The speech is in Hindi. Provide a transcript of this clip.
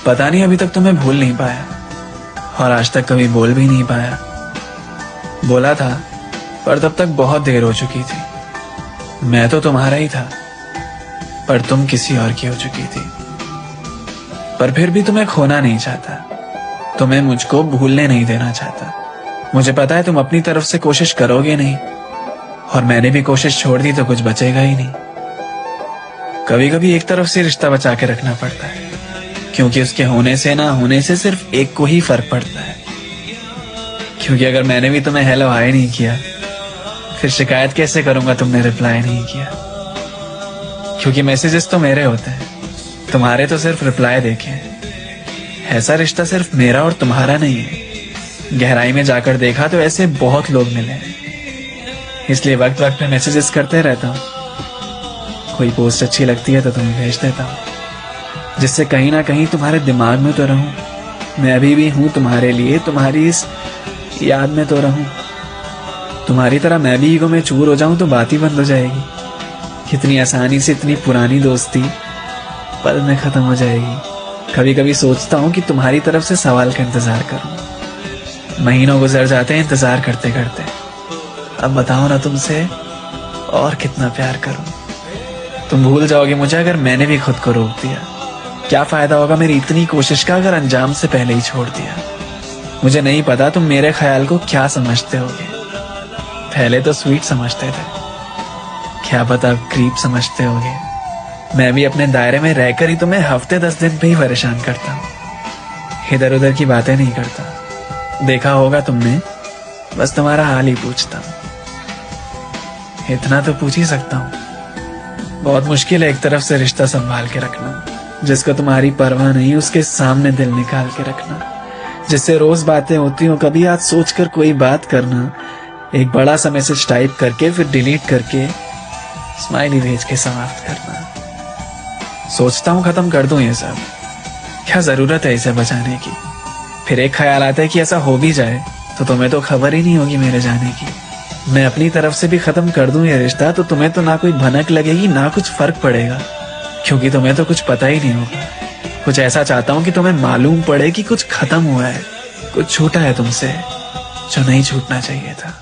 पता नहीं अभी तक तुम्हें भूल नहीं पाया और आज तक कभी बोल भी नहीं पाया। बोला था पर तब तक बहुत देर हो चुकी थी। मैं तो तुम्हारा ही था पर तुम किसी और की हो चुकी थी। पर फिर भी तुम्हें खोना नहीं चाहता, तुम्हें मुझको भूलने नहीं देना चाहता। मुझे पता है तुम अपनी तरफ से कोशिश करोगे नहीं और मैंने भी कोशिश छोड़ दी तो कुछ बचेगा ही नहीं। कभी कभी एक तरफ से रिश्ता बचा के रखना पड़ता है क्योंकि उसके होने से ना होने से सिर्फ एक को ही फर्क पड़ता है। क्योंकि अगर मैंने भी तुम्हें हेलो हाय नहीं किया फिर शिकायत कैसे करूंगा तुमने रिप्लाई नहीं किया। क्योंकि मैसेजेस तो मेरे होते हैं, तुम्हारे तो सिर्फ रिप्लाई देखे हैं। ऐसा रिश्ता सिर्फ मेरा और तुम्हारा नहीं है, गहराई में जाकर देखा तो ऐसे बहुत लोग मिले हैं। इसलिए वक्त वक्त पे मैसेजेस करते रहता हूँ। कोई पोस्ट अच्छी लगती है तो तुम्हें भेज देता हूँ, जिससे कहीं ना कहीं तुम्हारे दिमाग में तो रहूं। मैं अभी भी हूं तुम्हारे लिए, तुम्हारी इस याद में तो रहूं। तुम्हारी तरह मैं भी ईगो में चूर हो जाऊं तो बात ही बंद हो जाएगी। कितनी आसानी से इतनी पुरानी दोस्ती पल में खत्म हो जाएगी। कभी कभी सोचता हूं कि तुम्हारी तरफ से सवाल का इंतजार करूं। महीनों गुजर जाते हैं इंतजार करते करते। अब बताओ ना तुमसे और कितना प्यार करूं। तुम भूल जाओगे मुझे अगर मैंने भी खुद को रोक दिया। क्या फायदा होगा मेरी इतनी कोशिश का अगर अंजाम से पहले ही छोड़ दिया। मुझे नहीं पता तुम मेरे ख्याल को क्या समझते होगे। पहले तो स्वीट समझते थे, क्या पता क्रीप समझते होगे। मैं भी अपने दायरे में रहकर ही तुम्हें हफ्ते 10 दिन पे ही परेशान करता हूँ। इधर उधर की बातें नहीं करता। देखा होगा तुमने, बस तुम्हारा हाल ही पूछता हूँ। इतना तो पूछ ही सकता हूँ। बहुत मुश्किल है एक तरफ से रिश्ता संभाल के रखना, जिसको तुम्हारी परवाह नहीं उसके सामने दिल निकाल के रखना। जिससे रोज बातें होती हो, कभी आज सोचकर कोई बात करना, एक बड़ा सा मैसेज टाइप करके फिर डिलीट करके स्माइली भेज के समाप्त करना। सोचता हूँ खत्म कर दूं ये सब, क्या जरूरत है इसे बचाने की। फिर एक ख्याल आता है कि ऐसा हो भी जाए तो तुम्हें तो खबर ही नहीं होगी मेरे जाने की। मैं अपनी तरफ से भी खत्म कर दूं ये रिश्ता तो तुम्हें तो ना कोई भनक लगेगी ना कुछ फर्क पड़ेगा, क्योंकि तुम्हें तो कुछ पता ही नहीं होगा। कुछ ऐसा चाहता हूं कि तुम्हें मालूम पड़े कि कुछ खत्म हुआ है, कुछ छूटा है तुमसे जो नहीं छूटना चाहिए था।